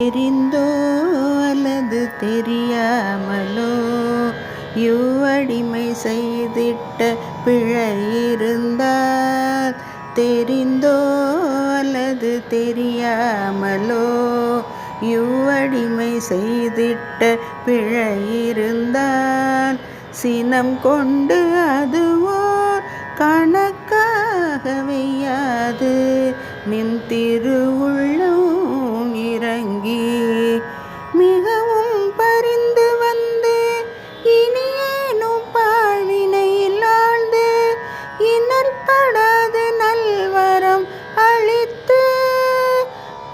தெரிந்தோ அல்லது தெரியாமலோ இவ்வடிமை செய்திட்ட பிழை இருந்தால், தெரிந்தோ அல்லது தெரியாமலோ இவ்வடிமை செய்திட்ட பிழை இருந்தால், சினம் கொண்டு அதுவோ கணக்காக வையாது நின் திருவுள்ளம் இறங்கி மிகவும் பரிந்து வந்து இனியேனும் பாழ்வினையில் ஆழ்ந்து இன்னற்படாது நல்வரம் அளித்து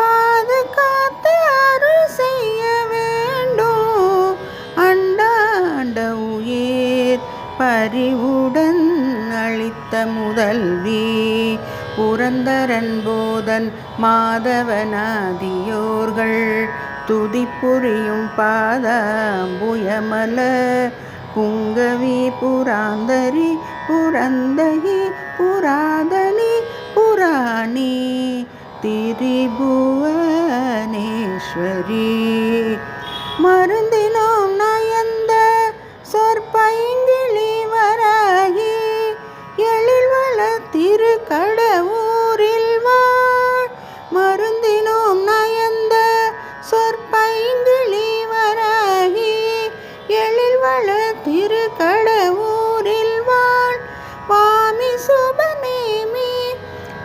பாதுகாத்து அருள் செய்ய வேண்டும். அண்டாண்ட உயிர் பரிவுடன் அளித்த முதல்வி புரந்தரன் போதன் மாதவனாதியோர்கள் துதிப்புரியும் பாதாம்புயமல புங்கவி புராந்தரி புரந்தகி புராதனி புராணி திரிபுவனேஸ்வரி மருந்தினோம் நயந்த சொற்பைங்கிளி வராகி எழில்வள திருக்கடவூரில் வாழ். மருந்தினோம் நயந்த சொற்பைங்கிளி வராகி எழில்வள திருக்கடவூரில் வாழ். வாமி சுபநேமி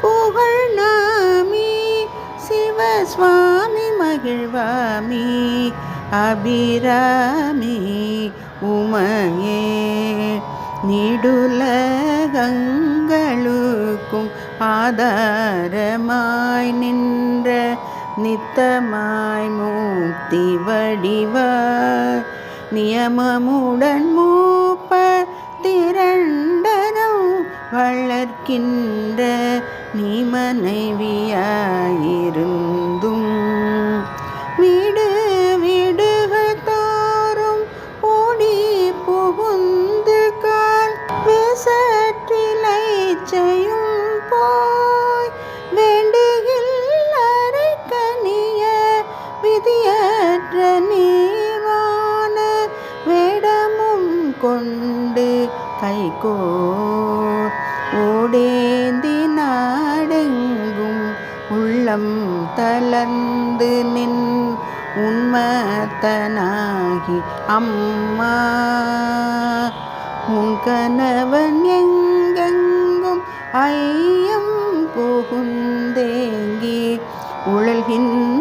புகழ் நாமி சிவசுவாமி மகிழ்வாமி அபிராமி உமையே நீடுலகங்களுக்கும் ஆதாரமாய் நின்ற நித்தமாய் முக்தி வடிவாய் நியமமுடன் மூப்ப திரண்டனம் வளர்க்கின்ற நீ மனைவியாயிருந்தும் வீடு வீடுகள் தோறும் ஓடி புகுந்து கால் வேசற்றிலை செய்யும் போய் வேண்டுகில் அரைக்கனிய விதியற்ற நீர்வான வேடமும் கொண்டு கைகோர் ஓடேந்தி நாடெங்கும் உள்ளம் தளர்ந்து நின் உன்மத்தனாகி அம்மா உன் கணவன் எங்கெங்கும் ஐயம் புகுந்தேங்கி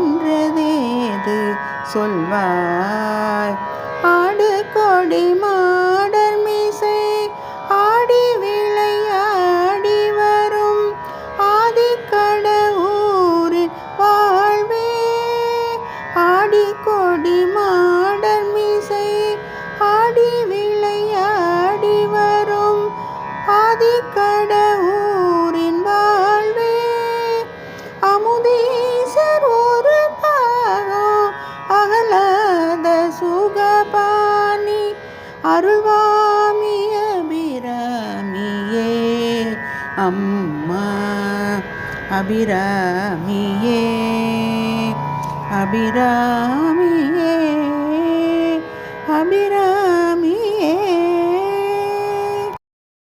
உழல்கின்றதேது சொல்வாய். ஆடு கொடி மாடர் மீசை ஆடி விளையாடி வரும் ஆதிக்கடவூரின் வாழ்வே. ஆடி கொடி மாடர் மீசை ஆடி விளையாடி வரும் ஆதிக்கடவூரின் வாழ்வே. அமுதீசர் ஒரு பாகம் அகலாத சுகபாணி அருள்வாமி அபிராமியே அம்மா அபிராமியே அபிராமியே அபிராமியே.